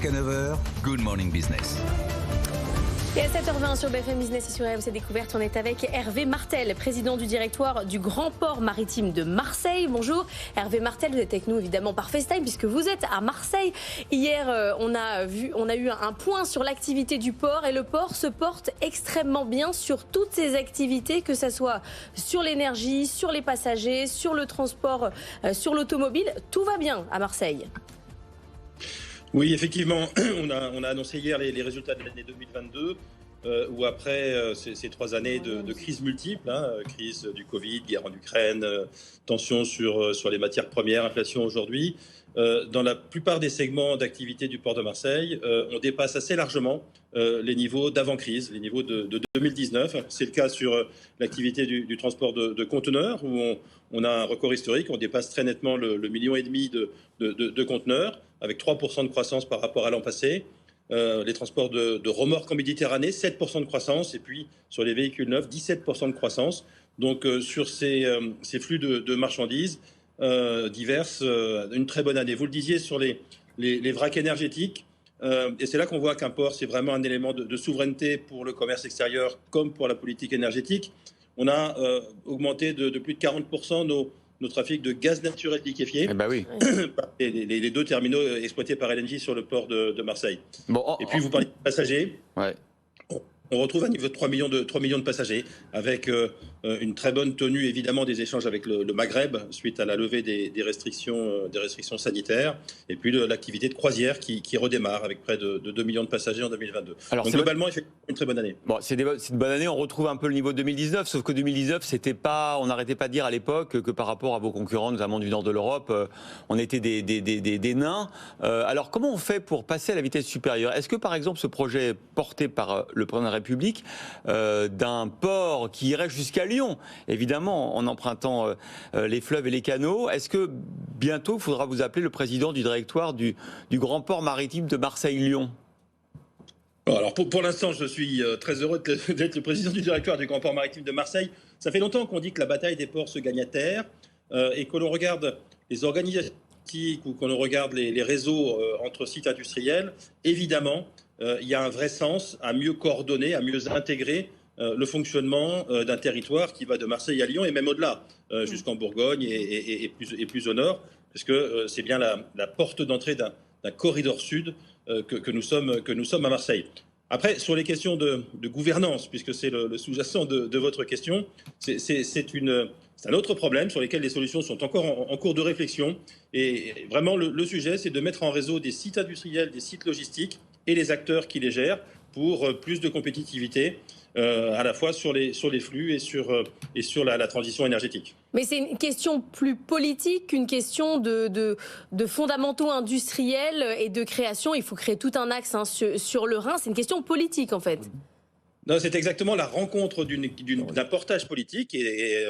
Jusqu'à 9h, Good Morning Business. Et à 7h20 sur BFM Business et sur RMC Découverte, on est avec Hervé Martel, président du directoire du Grand Port Maritime de Marseille. Bonjour Hervé Martel, vous êtes avec nous évidemment par FaceTime puisque vous êtes à Marseille. Hier, on a eu un point sur l'activité du port et le port se porte extrêmement bien sur toutes ses activités, que ce soit sur l'énergie, sur les passagers, sur le transport, sur l'automobile. Tout va bien à Marseille. Oui, effectivement, on a annoncé hier les résultats de l'année 2022, où après ces 3 années de crises multiples, crise du Covid, guerre en Ukraine, tensions sur les matières premières, inflation aujourd'hui, dans la plupart des segments d'activité du port de Marseille, on dépasse assez largement les niveaux d'avant-crise, les niveaux de 2019. C'est le cas sur l'activité du transport de conteneurs, où on a un record historique, on dépasse très nettement le 1,5 million de conteneurs, avec 3% de croissance par rapport à l'an passé. Les transports de remorques en Méditerranée, 7% de croissance, et puis sur les véhicules neufs, 17% de croissance. Donc sur ces flux de marchandises diverses, une très bonne année. Vous le disiez sur les vracs énergétiques, et c'est là qu'on voit qu'un port, c'est vraiment un élément de souveraineté pour le commerce extérieur comme pour la politique énergétique. On a augmenté de plus de 40% nos trafics de gaz naturel liquéfié. Eh ben oui. les 2 terminaux exploités par LNG sur le port de Marseille. Bon, et puis vous parlez de passagers. Ouais. On retrouve un niveau de 3 millions de passagers, avec une très bonne tenue évidemment des échanges avec le Maghreb suite à la levée des restrictions sanitaires, et puis l'activité de croisière qui redémarre avec près de 2 millions de passagers en 2022. Alors, donc globalement, effectivement, une très bonne année. Bon, c'est une bonne année, on retrouve un peu le niveau de 2019, sauf que 2019, on n'arrêtait pas de dire à l'époque que par rapport à vos concurrents, notamment du nord de l'Europe, on était des nains. Alors comment on fait pour passer à la vitesse supérieure? Est-ce que par exemple ce projet porté par le président de la République d'un port qui irait jusqu'à Lyon, évidemment en empruntant les fleuves et les canaux, est-ce que bientôt il faudra vous appeler le président du directoire du Grand Port Maritime de Marseille-Lyon? Alors pour l'instant, je suis très heureux d'être le président du directoire du Grand Port Maritime de Marseille. Ça fait longtemps qu'on dit que la bataille des ports se gagne à terre, et que l'on regarde les organisations ou qu'on regarde les réseaux entre sites industriels. Évidemment, il y a un vrai sens à mieux coordonner, à mieux intégrer le fonctionnement d'un territoire qui va de Marseille à Lyon et même au-delà, jusqu'en Bourgogne et plus au nord, parce que c'est bien la porte d'entrée d'un corridor sud que nous sommes à Marseille. Après, sur les questions de gouvernance, puisque c'est le sous-jacent de votre question, c'est un autre problème sur lequel les solutions sont encore en cours de réflexion. Et vraiment, le sujet, c'est de mettre en réseau des sites industriels, des sites logistiques et les acteurs qui les gèrent pour plus de compétitivité, à la fois sur les flux et sur la transition énergétique. Mais c'est une question plus politique qu'une question de fondamentaux industriels et de création. Il faut créer tout un axe sur le Rhin. C'est une question politique, en fait. Non, c'est exactement la rencontre d'un portage politique et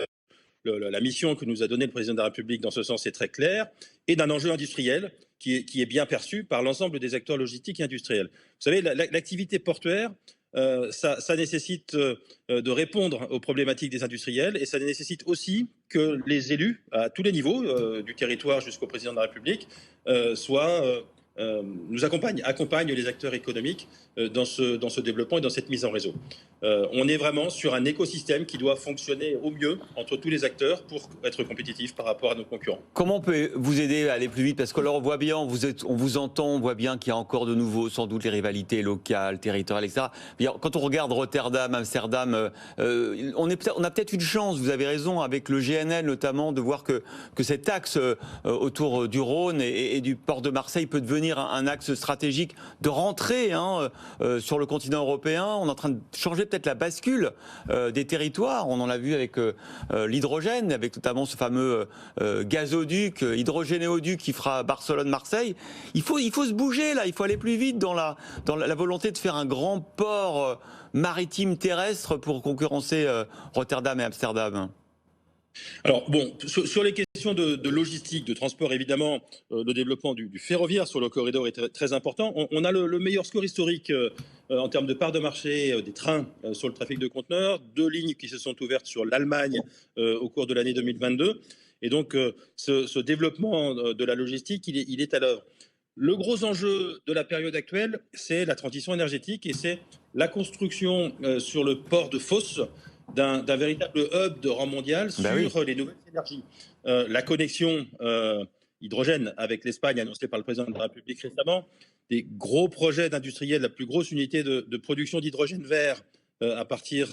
la mission que nous a donnée le président de la République dans ce sens est très claire, et d'un enjeu industriel qui est bien perçu par l'ensemble des acteurs logistiques et industriels. Vous savez, l'activité portuaire, ça nécessite de répondre aux problématiques des industriels, et ça nécessite aussi que les élus, à tous les niveaux, du territoire jusqu'au président de la République, nous accompagnent les acteurs économiques dans ce développement et dans cette mise en réseau. On est vraiment sur un écosystème qui doit fonctionner au mieux entre tous les acteurs pour être compétitif par rapport à nos concurrents. Comment on peut vous aider à aller plus vite? Parce que là, on voit bien, on vous entend, on voit bien qu'il y a encore de nouveau, sans doute, les rivalités locales, territoriales, etc. Quand on regarde Rotterdam, Amsterdam, on a peut-être une chance, vous avez raison, avec le GNL notamment, de voir que cet axe autour du Rhône et du port de Marseille peut devenir un axe stratégique de rentrée sur le continent européen. On est en train de changer peut-être la bascule des territoires. On en a vu avec l'hydrogène, avec notamment ce fameux gazoduc, hydrogénéoduc qui fera Barcelone-Marseille. Il faut se bouger là, il faut aller plus vite dans la volonté de faire un grand port maritime terrestre pour concurrencer Rotterdam et Amsterdam. Alors bon, sur les questions de logistique, de transport, évidemment, le développement du ferroviaire sur le corridor est très, très important. On a le meilleur score historique en termes de part de marché des trains sur le trafic de conteneurs, 2 lignes qui se sont ouvertes sur l'Allemagne au cours de l'année 2022. Et donc ce développement de la logistique, il est à l'œuvre. Le gros enjeu de la période actuelle, c'est la transition énergétique et c'est la construction sur le port de Fos d'un véritable hub de rang mondial sur les nouvelles énergies. La connexion hydrogène avec l'Espagne annoncée par le président de la République récemment, des gros projets d'industriels, la plus grosse unité de production d'hydrogène vert à partir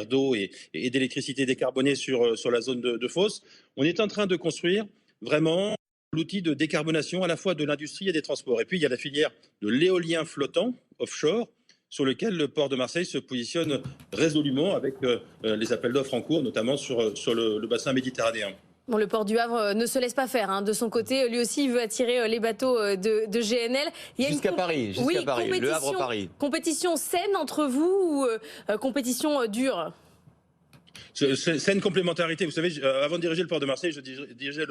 d'eau et d'électricité décarbonée sur la zone de Fos. On est en train de construire vraiment l'outil de décarbonation à la fois de l'industrie et des transports. Et puis il y a la filière de l'éolien flottant offshore sur lequel le port de Marseille se positionne résolument avec les appels d'offres en cours, notamment sur le bassin méditerranéen. Bon, le port du Havre ne se laisse pas faire. Hein. De son côté, lui aussi, il veut attirer les bateaux de GNL. Jusqu'à Paris, le Havre-Paris. Compétition saine entre vous ou compétition dure? C'est une complémentarité. Vous savez, avant de diriger le port de Marseille, je dirigeais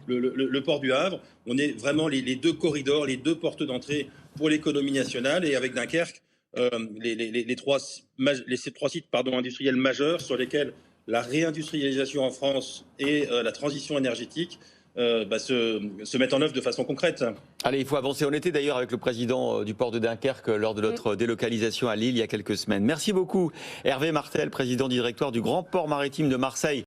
le port du Havre. On est vraiment les deux corridors, les deux portes d'entrée pour l'économie nationale. Et avec Dunkerque, ces trois sites industriels majeurs sur lesquels la réindustrialisation en France et la transition énergétique se mettent en œuvre de façon concrète. Allez, il faut avancer. On était d'ailleurs avec le président du port de Dunkerque lors de notre délocalisation à Lille il y a quelques semaines. Merci beaucoup Hervé Martel, président du directoire du Grand Port Maritime de Marseille.